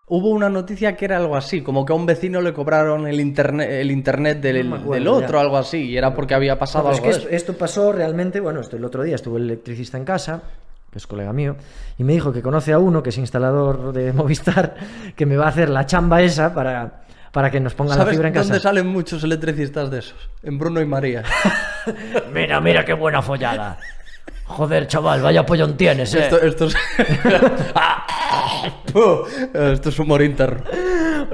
Hubo una noticia que era algo así, como que a un vecino le cobraron el internet del, No me acuerdo, del otro, ya. algo así, y era porque había pasado Es algo que de eso. esto pasó realmente, bueno, el otro día estuvo el electricista en casa, que es colega mío, y me dijo que conoce a uno que es instalador de Movistar, que me va a hacer la chamba esa para que nos ponga la ¿Sabes fibra en casa. dónde salen muchos electricistas de esos? En Bruno y María. Mira qué buena follada. Joder, chaval, vaya pollón tienes, Esto es... Esto es humor interno.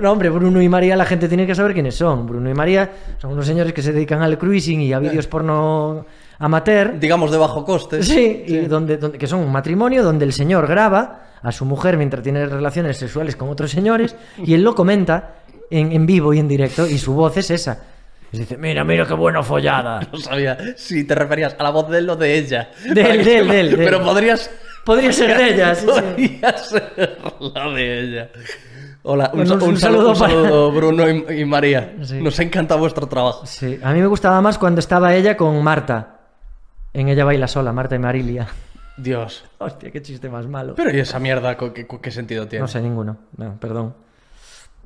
No, hombre, Bruno y María, la gente tiene que saber quiénes son. Bruno y María son unos señores que se dedican al cruising y a vídeos porno amateur. Digamos de bajo coste. Sí, y que son un matrimonio donde el señor graba a su mujer mientras tiene relaciones sexuales con otros señores y él lo comenta en vivo y en directo y su voz es esa. Y dice, mira qué buena follada. No sabía si te referías a la voz de él o de ella. De él. Pero podrías... Podría ser de ella, sí. Podría ser la de ella. Hola, Bueno, un saludo saludo Bruno y María. Sí. Nos encanta vuestro trabajo. Sí, a mí me gustaba más cuando estaba ella con Marta. En Ella baila sola, Marta y Marilia. Dios. Hostia, qué chiste más malo. Pero ¿y esa mierda qué sentido tiene? No sé, ninguno. No, perdón.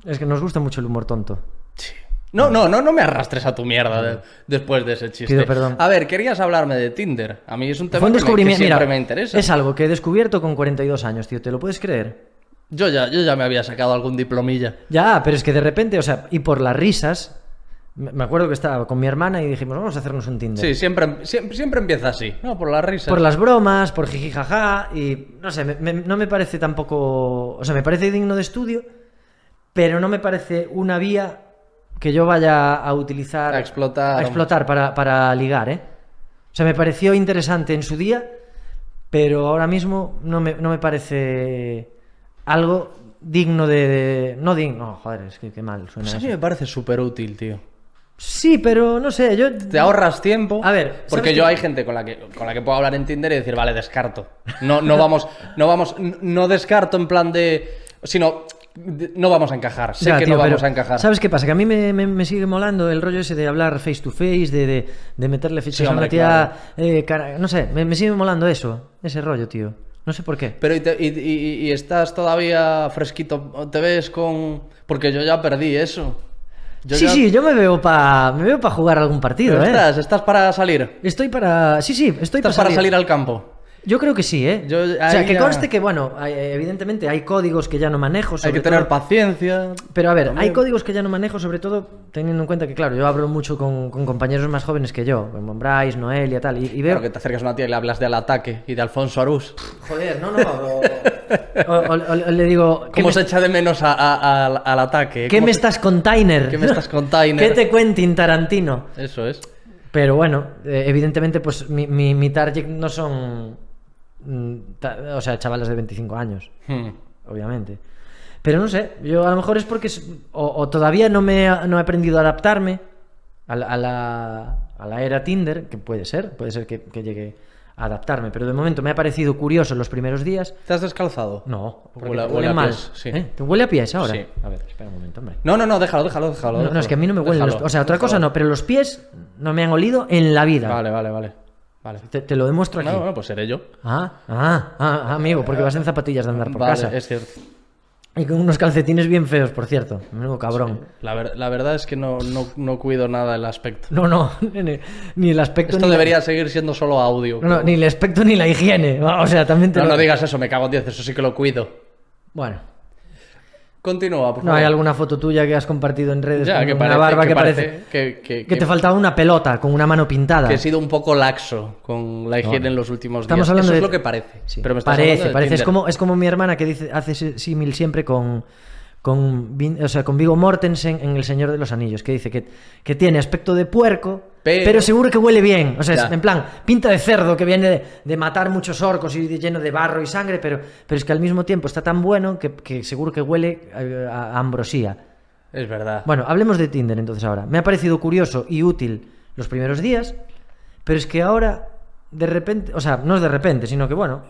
Es que nos gusta mucho el humor tonto. Sí. No me arrastres a tu mierda después de ese chiste. Pido perdón. A ver, querías hablarme de Tinder. A mí es un tema Fue un que descubrimiento. siempre Mira, me interesa. es algo que he descubierto con 42 años, tío. ¿Te lo puedes creer? Yo ya me había sacado algún diplomilla. Ya, pero es que de repente, o sea, y por las risas, me acuerdo que estaba con mi hermana y dijimos, vamos a hacernos un Tinder. Sí, siempre empieza así, ¿no? Por las risas. Por las bromas, por jiji jaja, y no sé, no me parece tampoco... O sea, me parece digno de estudio, pero no me parece una vía que yo vaya a utilizar... A explotar. A explotar para ligar, ¿eh? O sea, me pareció interesante en su día, pero ahora mismo no me parece algo digno de... No digno, joder, es que qué mal suena Pues a mí eso. me parece súper útil, tío. Sí, pero no sé, yo... Te ahorras tiempo. A ver, porque ¿sabes yo qué? hay gente con la que puedo hablar en Tinder y decir, vale, descarto. No descarto en plan de... Sino, no vamos a encajar. Sé Ya, que tío, no vamos pero a encajar. ¿sabes qué pasa? Que a mí me sigue molando el rollo ese de hablar face to face, de meterle fichas Sí, a una hombre, tía... no sé, me sigue molando eso, ese rollo, tío. No sé por qué. Pero y estás todavía fresquito. ¿Te ves con...? Porque yo ya perdí eso. Sí, yo me veo para jugar algún partido, Pero ¿eh? ¿Estás para salir? Estoy para... Sí, estoy ¿Estás para para salir al campo? Yo creo que sí, ¿eh? Yo o sea, ahí que ya- conste que, bueno, evidentemente hay códigos que ya no manejo. Hay sobre que tener todo- paciencia. Pero a ver, También. hay códigos que ya no manejo, sobre todo teniendo en cuenta que, claro, yo hablo mucho con compañeros más jóvenes que yo, como Bryce, Noelia, tal, y veo... Claro, que te acercas a una tía y le hablas del ataque y de Alfonso Arús. Joder, no. O le digo... ¿Cómo se echa de menos al ataque? ¿Qué ¿Cómo me se- estás container? ¿Qué me estás container? ¿Qué te Quentin Tarantino? Eso es. Pero bueno, evidentemente, pues mi target no son... o sea, chavales de 25 años, obviamente. Pero no sé, yo a lo mejor es porque o todavía no he aprendido a adaptarme a la era Tinder, que puede ser que llegue a adaptarme, pero de momento me ha parecido curioso los primeros días. ¿Te has descalzado? No, porque Huele- te huele a mal. pies, sí. ¿Te huele a pies ahora? Sí. A ver, espera un momento, hombre. No, déjalo. No, es que a mí no me huelen los... O sea, otra cosa no, pero los pies no me han olido en la vida. Vale. Te lo demuestro aquí. No, pues seré yo. Amigo, porque vas en zapatillas de andar por Vale, casa. es cierto. Y con unos calcetines bien feos, por cierto. Menudo cabrón. La verdad es que no cuido nada el aspecto. No, ni el aspecto Esto ni... debería seguir siendo solo audio. No, ni el aspecto ni la higiene. O sea, también te No digas eso, me cago en 10, eso sí que lo cuido. Bueno, Continúa, por ¿no favor. hay alguna foto tuya que has compartido en redes Ya, con que una parece, barba que parece parece... que Que te faltaba una pelota con una mano pintada. que he sido un poco laxo con la higiene No. en los últimos Estamos días. hablando Eso de... es lo que parece. Sí. Pero me estás hablando de Parece. Tinder. Es como mi hermana que hace ese símil siempre con Viggo Mortensen en El Señor de los Anillos, que dice que tiene aspecto de puerco, pero seguro que huele bien. O sea, Ya. es en plan, pinta de cerdo que viene de matar muchos orcos y lleno de barro y sangre, pero es que al mismo tiempo está tan bueno que seguro que huele a ambrosía. Es verdad. Bueno, hablemos de Tinder entonces ahora. Me ha parecido curioso y útil los primeros días, pero es que ahora, de repente, o sea, no es de repente, sino que bueno,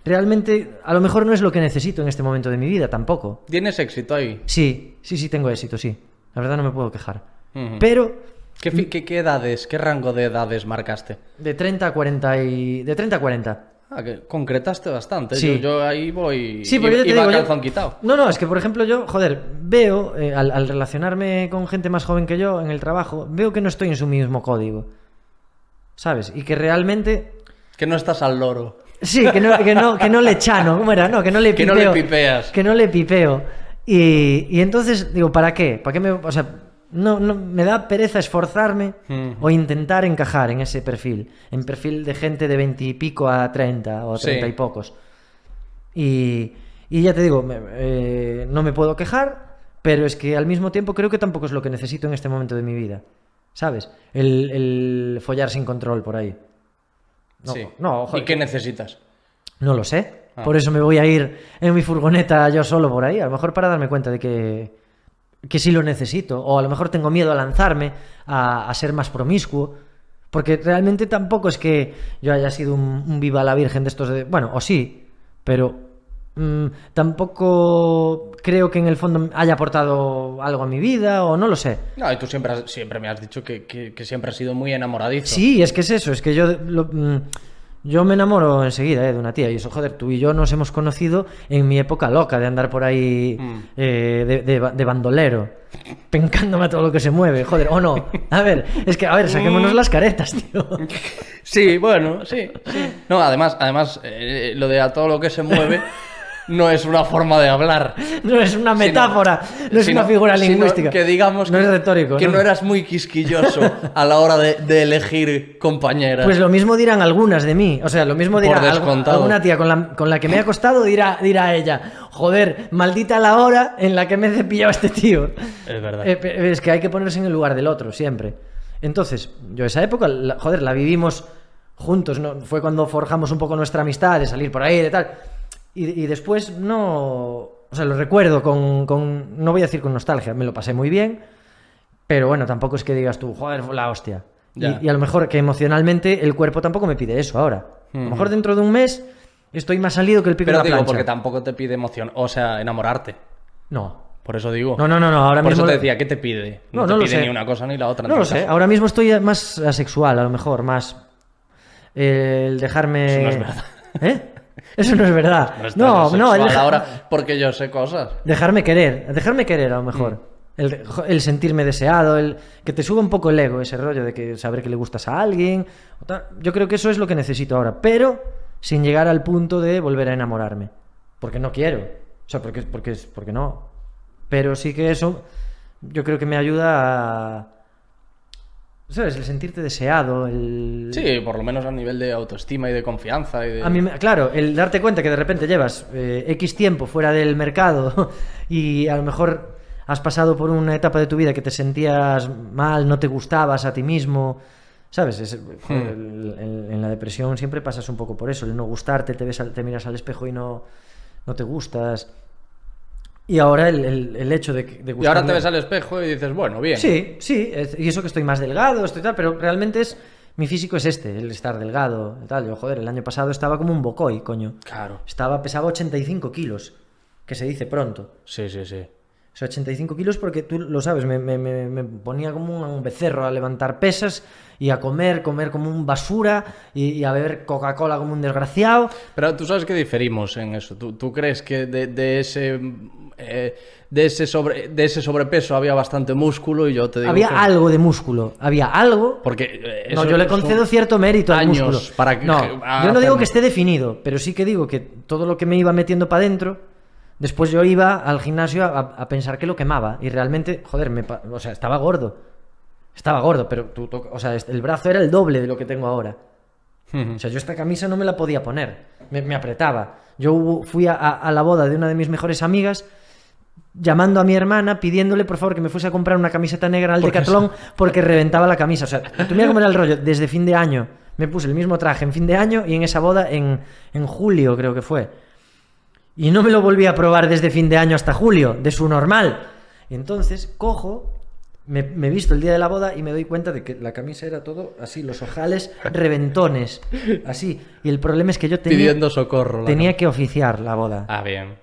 realmente a lo mejor no es lo que necesito en este momento de mi vida tampoco. ¿Tienes éxito ahí? Sí, tengo éxito, sí. La verdad no me puedo quejar. Ujú. Pero ¿Qué edades, qué rango de edades marcaste? de 30 a 40 y... De 30 a 40. Ah, que concretaste bastante. Sí. Yo ahí voy. Sí, porque yo te iba digo, calzón quitado. No, es que por ejemplo yo, joder, veo, al relacionarme con gente más joven que yo en el trabajo, veo que no estoy en su mismo código, ¿sabes? Y que realmente... Que no estás al loro. Sí, que no le chano, ¿cómo era? No, que no le Que pipeo. no le pipeas. Que no le pipeo. Y entonces digo, ¿para qué? ¿Para qué me...? O sea, no, me da pereza esforzarme o intentar encajar en ese perfil. En perfil de gente de 20 y pico a 30 o 30 y pocos. Y ya te digo, no me puedo quejar, pero es que al mismo tiempo creo que tampoco es lo que necesito en este momento de mi vida. ¿Sabes? El follar sin control por ahí. No, sí. no, joder. ¿Y qué necesitas? No lo sé. Por eso me voy a ir en mi furgoneta yo solo por ahí. A lo mejor para darme cuenta de que sí lo necesito. O a lo mejor tengo miedo a lanzarme, a ser más promiscuo. Porque realmente tampoco es que yo haya sido un viva la virgen de estos de... Bueno, o sí, pero tampoco creo que en el fondo haya aportado algo a mi vida, o no lo sé. No, y tú siempre me has dicho que siempre has sido muy enamoradizo. Sí, es que es eso, es que yo me enamoro enseguida de una tía. Y eso, joder, tú y yo nos hemos conocido en mi época loca de andar por ahí de bandolero, pencándome a todo lo que se mueve, joder, o no. A ver, saquémonos las caretas, tío. Sí, bueno, sí. No, además lo de a todo lo que se mueve no es una forma de hablar. No es una metáfora, no es una figura lingüística. Que digamos no es retórico. Que no eras muy quisquilloso a la hora de elegir compañeras. Pues lo mismo dirán algunas de mí. O sea, lo mismo dirá alguna tía con la que me ha acostado, dirá ella, joder, maldita la hora en la que me he cepillado a este tío. Es verdad. Es que hay que ponerse en el lugar del otro, siempre. Entonces, yo esa época, la vivimos juntos, ¿no? Fue cuando forjamos un poco nuestra amistad, de salir por ahí, de tal... Y después no... O sea, lo recuerdo no voy a decir con nostalgia, me lo pasé muy bien, pero bueno, tampoco es que digas tú, joder, fue la hostia. Y a lo mejor que emocionalmente el cuerpo tampoco me pide eso ahora. A lo mejor dentro de un mes estoy más salido que el pico de la plancha. Pero digo, porque tampoco te pide emoción, o sea, enamorarte. No. Por eso digo. No, ahora por mismo... Por eso te decía, ¿qué te pide? No te pide ni una cosa ni la otra. No lo sé, ahora mismo estoy más asexual, a lo mejor, más... El dejarme... Eso no es verdad. ¿Eh? Eso no es verdad. No, ahora porque yo sé cosas. Dejarme querer a lo mejor. El sentirme deseado, que te suba un poco el ego, ese rollo de que saber que le gustas a alguien. Yo creo que eso es lo que necesito ahora, pero sin llegar al punto de volver a enamorarme. Porque no quiero. O sea, porque no. Pero sí que eso yo creo que me ayuda a... ¿Sabes? El sentirte deseado, Sí, por lo menos a nivel de autoestima y de confianza. A mí, claro, el darte cuenta que de repente llevas X tiempo fuera del mercado y a lo mejor has pasado por una etapa de tu vida que te sentías mal, no te gustabas a ti mismo, ¿sabes? En la depresión siempre pasas un poco por eso, el no gustarte, te miras al espejo y no te gustas... Y ahora el hecho de gustarme... Y ahora te ves al espejo y dices, bueno, bien. Sí, y eso que estoy más delgado, estoy tal, pero realmente mi físico es el estar delgado, tal. Yo, joder, el año pasado estaba como un bocoy, coño. Claro. Pesaba 85 kilos, que se dice pronto. Sí. O sea, 85 kilos porque tú lo sabes, me ponía como un becerro a levantar pesas y a comer como un basura y a beber Coca-Cola como un desgraciado. Pero tú sabes que diferimos en eso. ¿Tú crees que de ese sobrepeso había bastante músculo? Y yo te digo había que... algo de músculo, había algo. Porque no, yo le concedo cierto mérito al músculo. Para que... yo no digo que esté definido, pero sí que digo que todo lo que me iba metiendo para adentro, después yo iba al gimnasio a pensar que lo quemaba y realmente, joder, estaba gordo. Pero el brazo era el doble de lo que tengo ahora. O sea, yo esta camisa no me la podía poner, me apretaba. Yo fui a la boda de una de mis mejores amigas, llamando a mi hermana, pidiéndole por favor que me fuese a comprar una camiseta negra al Decathlon porque reventaba la camisa. O sea, tú mira cómo era el rollo. Desde fin de año me puse el mismo traje en fin de año y en esa boda en julio creo que fue. Y no me lo volví a probar desde fin de año hasta julio, de su normal. Y entonces cojo... Me he visto el día de la boda y me doy cuenta de que la camisa era todo así, los ojales reventones, así. Y el problema es que yo pidiendo socorro. Tenía que oficiar la boda. Ah, bien.